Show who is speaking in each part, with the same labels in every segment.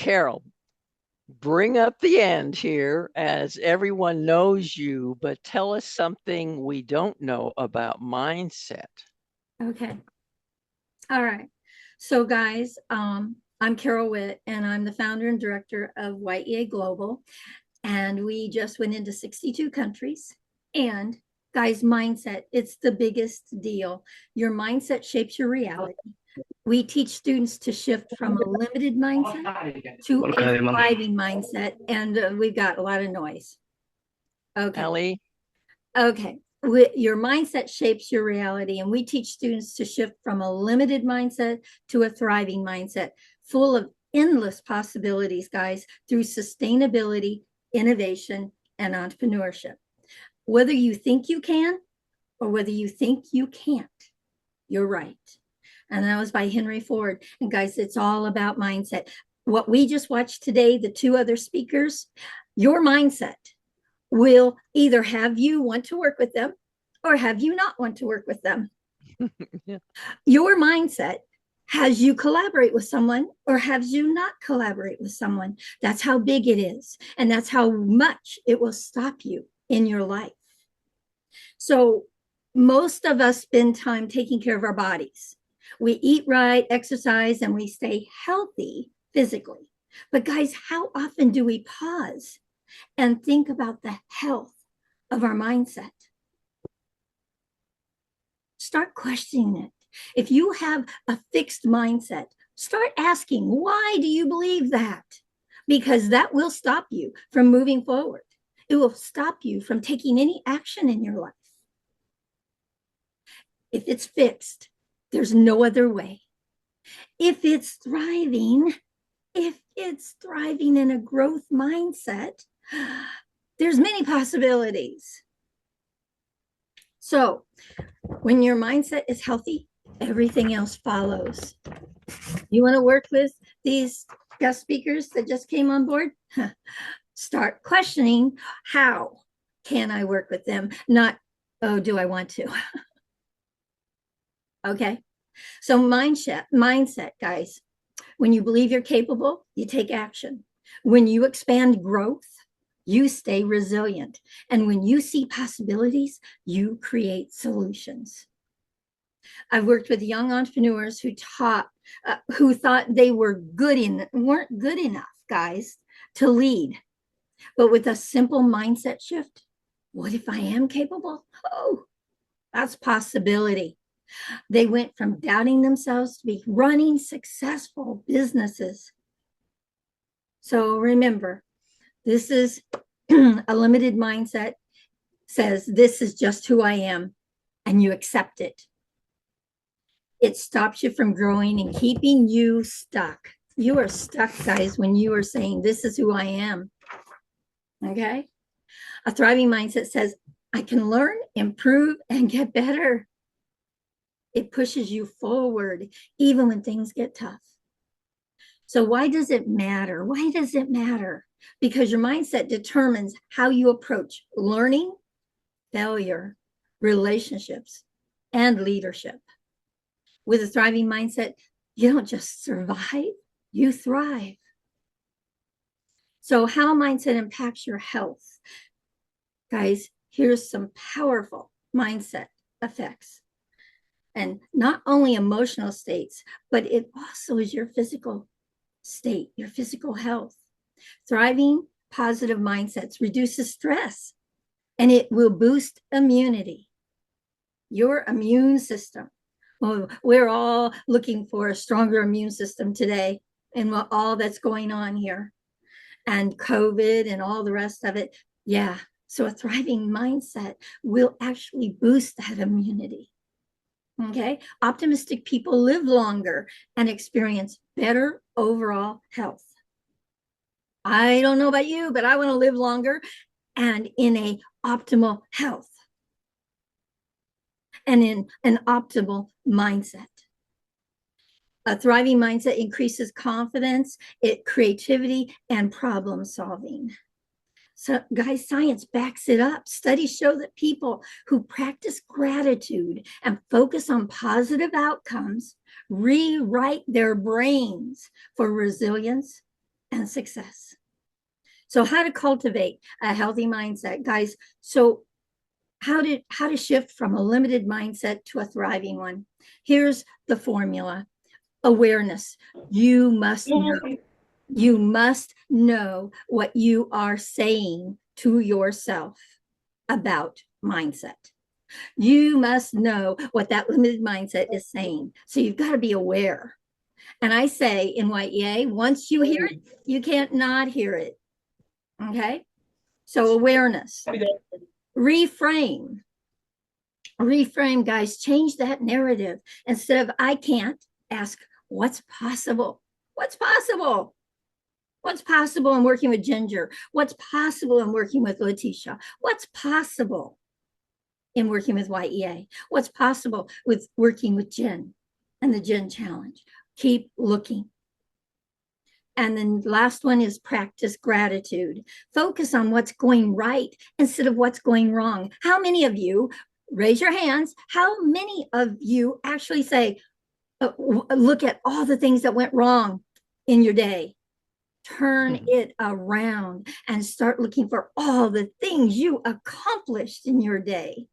Speaker 1: Carol, bring up the end here as everyone knows you, but tell us something we don't know about mindset.
Speaker 2: Okay. All right. So, guys, I'm Carol Witt, and I'm the founder and director of Witt Global. And we just went into 62 countries. And, guys, mindset, it's the biggest deal. Your mindset shapes your reality. We teach students to shift from a limited mindset to a thriving mindset. And we've got a lot of noise. Okay.
Speaker 1: Ellie?
Speaker 2: Okay. Your mindset shapes your reality, and we teach students to shift from a limited mindset to a thriving mindset, full of endless possibilities, guys, through sustainability, innovation, and entrepreneurship. Whether you think you can or whether you think you can't, you're right. And that was by Henry Ford. And guys, it's all about mindset. What we just watched today, the two other speakers, your mindset will either have you want to work with them or have you not want to work with them. Yeah. Your mindset has you collaborate with someone or has you not collaborate with someone. That's how big it is. And that's how much it will stop you in your life. So most of us spend time taking care of our bodies. We eat right, exercise, and we stay healthy physically. But guys, how often do we pause and think about the health of our mindset? Start questioning it. If you have a fixed mindset, start asking, why do you believe that? Because that will stop you from moving forward. It will stop you from taking any action in your life. If it's fixed, there's no other way. If it's thriving in a growth mindset, there's many possibilities. So when your mindset is healthy, everything else follows. You want to work with these guest speakers that just came on board? Start questioning, how can I work with them? Not, oh, do I want to? Okay. So mindset, guys, when you believe you're capable, you take action. When you expand growth, you stay resilient. And when you see possibilities, you create solutions. I've worked with young entrepreneurs who thought they weren't good enough, guys, to lead. But with a simple mindset shift, what if I am capable? Oh, that's possibility. They went from doubting themselves to be running successful businesses. So remember, this is a limited mindset, says this is just who I am, and you accept it. It stops you from growing and keeping you stuck. You are stuck, guys, when you are saying this is who I am. Okay? A thriving mindset says, I can learn, improve, and get better. It pushes you forward, even when things get tough. So why does it matter? Why does it matter? Because your mindset determines how you approach learning, failure, relationships, and leadership. With a thriving mindset, you don't just survive, you thrive. So how mindset impacts your health? Guys, here's some powerful mindset effects. And not only emotional states, but it also is your physical state, your physical health. Thriving positive mindsets reduces stress, and it will boost immunity, your immune system. Well, we're all looking for a stronger immune system today and all that's going on here, and COVID and all the rest of it. Yeah. So a thriving mindset will actually boost that immunity. Okay. Optimistic people live longer and experience better overall health. I don't know about you, but I want to live longer and in a optimal health and in an optimal mindset. A thriving mindset increases confidence, creativity, and problem solving. So, guys, science backs it up. Studies show that people who practice gratitude and focus on positive outcomes rewrite their brains for resilience, and success. So how to cultivate a healthy mindset, guys. So how to shift from a limited mindset to a thriving one. Here's the formula. Awareness. You must know what you are saying to yourself about mindset. You must know what that limited mindset is saying. So you've got to be aware. And I say in YEA, once you hear it, you can't not hear it. Okay? So awareness. Reframe. Reframe, guys. Change that narrative. Instead of I can't, ask what's possible? What's possible? What's possible in working with Ginger? What's possible in working with Letitia? What's possible in working with YEA? What's possible with working with Jen and the Jen Challenge? Keep looking. And then the last one is practice gratitude. Focus on what's going right instead of what's going wrong. How many of you, raise your hands, how many of you actually say, look at all the things that went wrong in your day? Turn it around and start looking for all the things you accomplished in your day.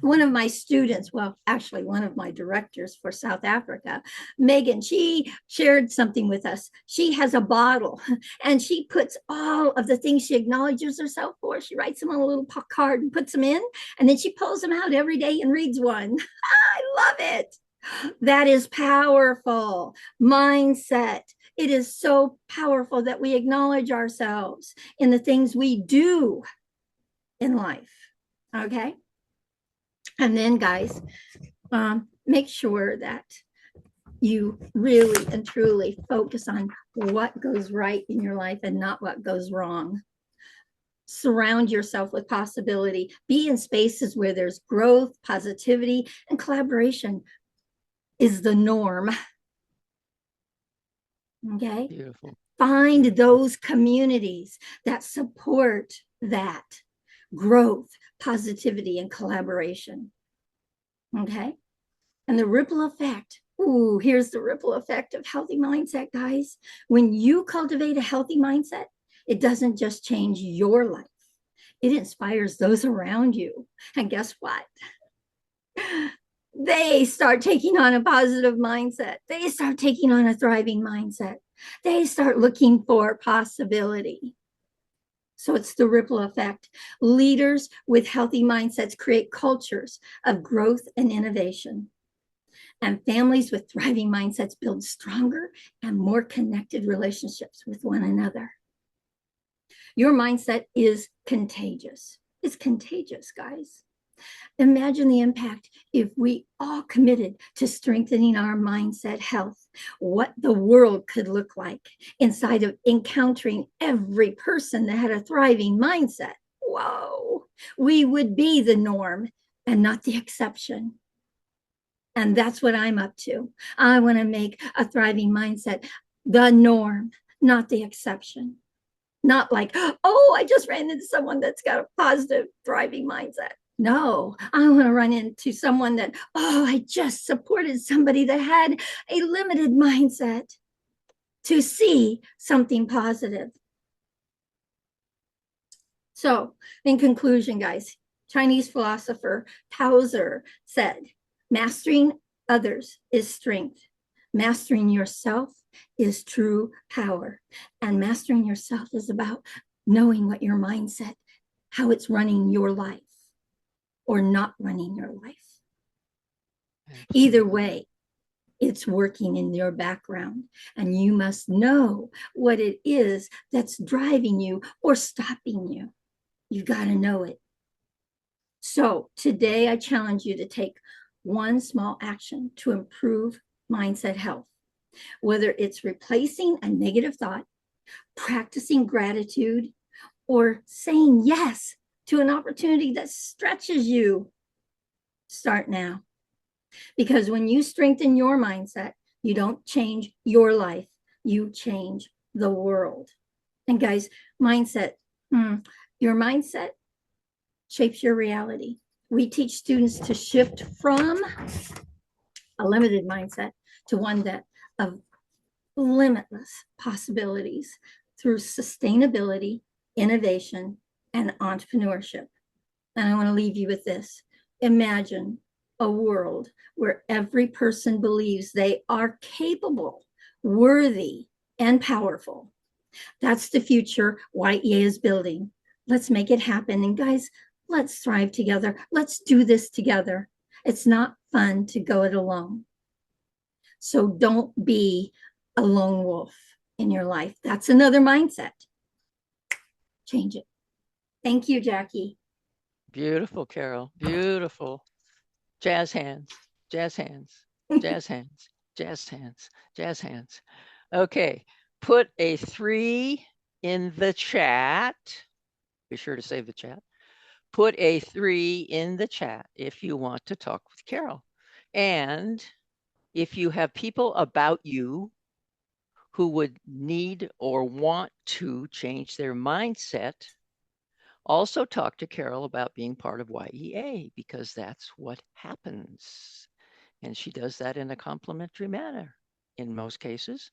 Speaker 2: One of my students, well, actually one of my directors for South Africa, Megan, she shared something with us. She has a bottle and she puts all of the things she acknowledges herself for. She writes them on a little card and puts them in, and then she pulls them out every day and reads one. I love it. That is powerful. Mindset. It is so powerful that we acknowledge ourselves in the things we do in life. Okay. And then, guys, make sure that you really and truly focus on what goes right in your life and not what goes wrong. Surround yourself with possibility. Be in spaces where there's growth, positivity, and collaboration is the norm. Okay?
Speaker 1: Beautiful.
Speaker 2: Find those communities that support that growth, positivity, and collaboration. Okay? And the ripple effect. Ooh, here's the ripple effect of healthy mindset, guys. When you cultivate a healthy mindset, it doesn't just change your life, it inspires those around you. And guess what? They start taking on a positive mindset. They start taking on a thriving mindset. They start looking for possibility. So it's the ripple effect. Leaders with healthy mindsets create cultures of growth and innovation. And families with thriving mindsets build stronger and more connected relationships with one another. Your mindset is contagious. It's contagious, guys. Imagine the impact if we all committed to strengthening our mindset health, what the world could look like inside of encountering every person that had a thriving mindset. Whoa, we would be the norm and not the exception. And that's what I'm up to. I want to make a thriving mindset the norm, not the exception. Not like, oh, I just ran into someone that's got a positive, thriving mindset. No, I want to run into someone that, oh, I just supported somebody that had a limited mindset to see something positive. So, in conclusion, guys, Chinese philosopher Tao said, mastering others is strength. Mastering yourself is true power. And mastering yourself is about knowing what your mindset, how it's running your life or not running your life. Either way, it's working in your background, and you must know what it is that's driving you or stopping you. You got to know it. So today I challenge you to take one small action to improve mindset health, whether it's replacing a negative thought, practicing gratitude, or saying yes to an opportunity that stretches you. Start now. Because when you strengthen your mindset, you don't change your life, you change the world. And guys, mindset, your mindset shapes your reality. We teach students to shift from a limited mindset to one that of limitless possibilities through sustainability, innovation, and entrepreneurship. And I want to leave you with this. Imagine a world where every person believes they are capable, worthy, and powerful. That's the future YEA is building. Let's make it happen. And guys, let's thrive together. Let's do this together. It's not fun to go it alone. So don't be a lone wolf in your life. That's another mindset. Change it. Thank you, Jackie.
Speaker 1: Beautiful, Carol. Beautiful. Jazz hands, jazz hands, jazz hands, jazz hands, jazz hands. Okay, put a 3 in the chat. Be sure to save the chat. Put a 3 in the chat if you want to talk with Carol. And if you have people about you who would need or want to change their mindset, also talk to Carol about being part of YEA, because that's what happens. And she does that in a complimentary manner in most cases.